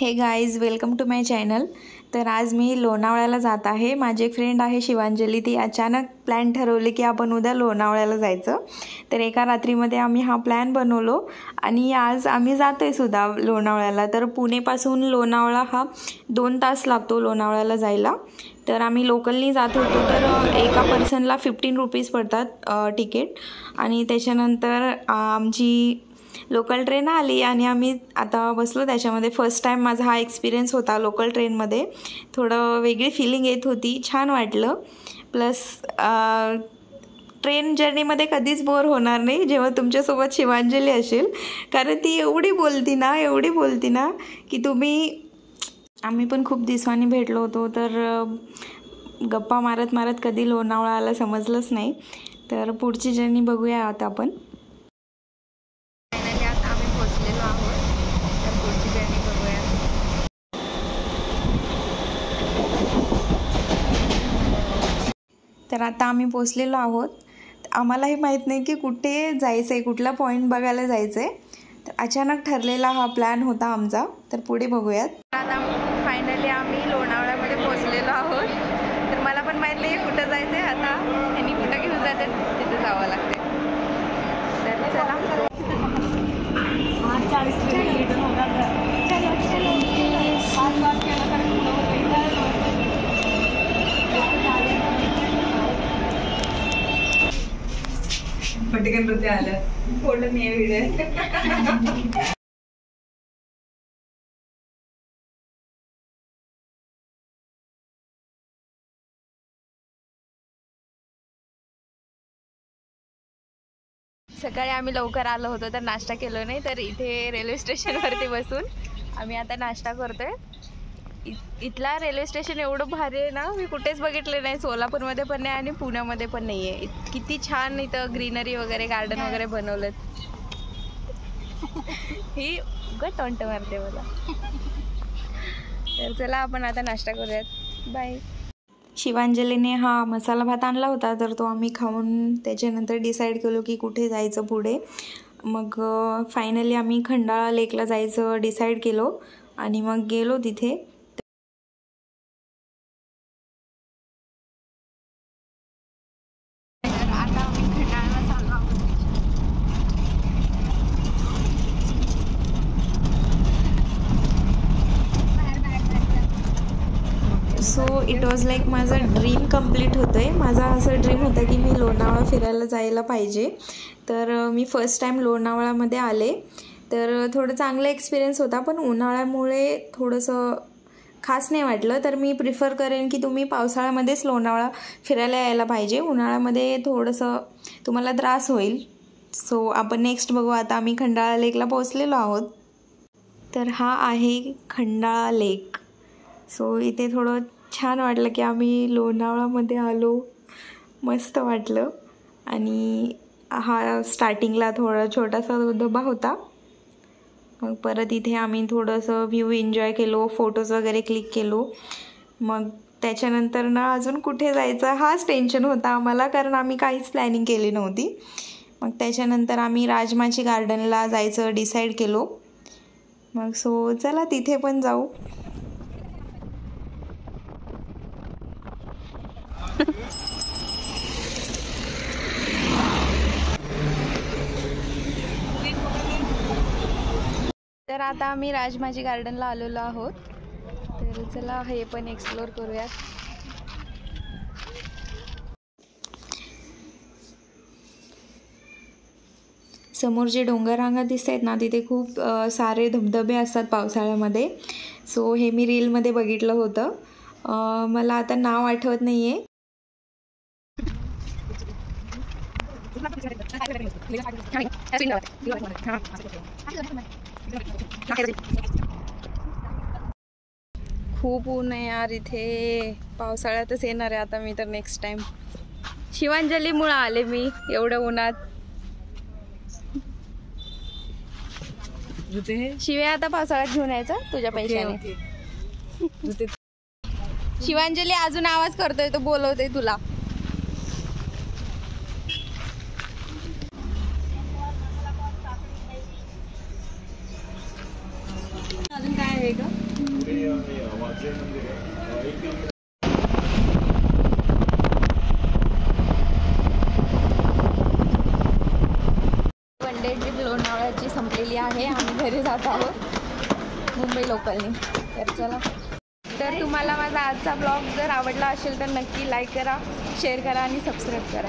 हे guys, welcome to my channel. तर आज मी लोणावळ्याला जात आहे। माझी एक फ्रेंड आहे शिवांजली, ती अचानक प्लॅन ठरवली की आपण उद्या लोणावळ्याला जायचं। तर एका रात्रीमध्ये आम्ही हा प्लॅन बनवलो आणि आज आम्ही जातोय सुद्धा लोणावळ्याला। तर पुणेपासून लोणावळा हा 2 तास लागतो लोणावळ्याला जायला। तर आम्ही लोकलनी जात होतो, तर एका पर्सनला 15 रुपीज पडतात तिकीट। आणि त्याच्यानंतर आमची लोकल ट्रेन आली आणि आम्ही आता बसलो त्याच्यामध्ये। फर्स्ट टाइम माझा हा एक्सपिरियन्स होता लोकल ट्रेनमध्ये। थोडं वेगळी फीलिंग येत होती, छान वाटलं। प्लस ट्रेन जर्नीमध्ये कधीच बोर होणार नाही जेव्हा तुमच्यासोबत शिवांजली असेल, कारण ती एवढी बोलती ना की आम्ही पण खूप दिवसांनी भेटलो होतो। तर गप्पा मारत मारत कधी लोणावळा आला समजलंच नाही। तर पुढची जर्नी बघूया आता आपण। तर आता आम्ही पोचलेलो आहोत। आम्हालाही माहीत नाही की कुठे जायचं आहे, कुठला पॉईंट बघायला जायचं आहे। तर अचानक ठरलेला हा प्लॅन होता आमचा। तर पुढे बघूयात। आता फायनली आम्ही लोणावळ्यामध्ये पोचलेलो आहोत। तर मला पण माहीत नाही कुठं जायचं आहे, आता ह्यांनी कुठं घेऊन जाते तिथे जावं लागते। तर चला। पटकन होते आलं फोटो नाही व्हिडिओ। सकाळी आम्ही लवकर आलो होतो, तर नाश्ता केलो नाही। तर इथे रेल्वे स्टेशनवरती बसून आम्ही आता नाश्ता करतोय। इथला रेल्वे स्टेशन एवढं भारी आहे ना, मी कुठेच बघितले नाही। सोलापूरमध्ये पण नाही आणि पुण्यामध्ये पण नाही आहे। किती छान इथं ग्रीनरी वगैरे, गार्डन वगैरे बनवलेत। ही टॉन्ट मारते मला। तर चला आपण आता नाश्ता करूयात। बाय। शिवांजलीने हा मसाला भात आणला होता, तर तो आम्ही खाऊन त्याच्यानंतर डिसाईड केलो की कुठे जायचं पुढे। मग फायनली आम्ही खंडाळा लेकला जायचं डिसाईड केलो आणि मग गेलो तिथे। सो इट वॉज लाईक माझं ड्रीम कंप्लीट होतं आहे। माझा असं ड्रीम होता की मी लोणावळा फिरायला जायला पाहिजे। तर मी फर्स्ट टाईम लोणावळ्यामध्ये आले, तर थोडं चांगला एक्सपिरियन्स होता। पण उन्हाळ्यामुळे थोडंसं खास नाही वाटलं। तर मी प्रिफर करेन की तुम्ही पावसाळ्यामध्येच लोणावळा फिरायला यायला पाहिजे। उन्हाळ्यामध्ये थोडंसं तुम्हाला त्रास होईल। सो आपण नेक्स्ट बघू। आता आम्ही खंडाळा लेकला पोहोचलेलो आहोत। तर हा आहे खंडाळा लेक। सो इथे थोडं छान वाटलं की आम्ही लोणावळ्यामध्ये आलो, मस्त वाटलं। आणि हा स्टार्टिंगला थोडा छोटासा धबधबा होता। मग परत इथे आम्ही थोडंसं व्ह्यू एन्जॉय केलो, फोटोज वगैरे क्लिक केलो। मग त्याच्यानंतर ना अजून कुठे जायचं हाच टेन्शन होता आम्हाला, कारण आम्ही काहीच प्लॅनिंग केली नव्हती। मग त्याच्यानंतर आम्ही राजमाची गार्डनला जायचं डिसाईड केलो। मग सो चला तिथे पण जाऊ। तर आता आम्ही राजमाची गार्डनला आलेलो आहोत। तर चला हे पण एक्सप्लोर करूयात। समोर जे डोंगररांगा दिसत आहेत ना, तिथे खूप सारे धबधबे असतात पावसाळ्यामध्ये। सो हे मी रीलमध्ये बघितलं होतं। मला आता नाव आठवत नाही आहे। खूप ऊन आहे यार इथे। पावसाळ्यातच येणार आहे आता मी तर नेक्स्ट टाइम। शिवांजलीमुळे आले मी एवढ्या उन्हात। शिव्या आता पावसाळ्यात घेऊन यायचं तुझ्या पैशाने। शिवांजली अजून आवाज करतोय, तो बोलवतोय तुला। अजून काय आहे का? वन डे ट्रिप लोणावळ्याची संपलेली आहे. आम्ही घरी जात आहोत मुंबई लोकलने. तर चला, तर तुम्हाला माझा आजचा ब्लॉग जर आवडला असेल तर नक्की लाईक करा, शेअर करा आणि सबस्क्राईब करा.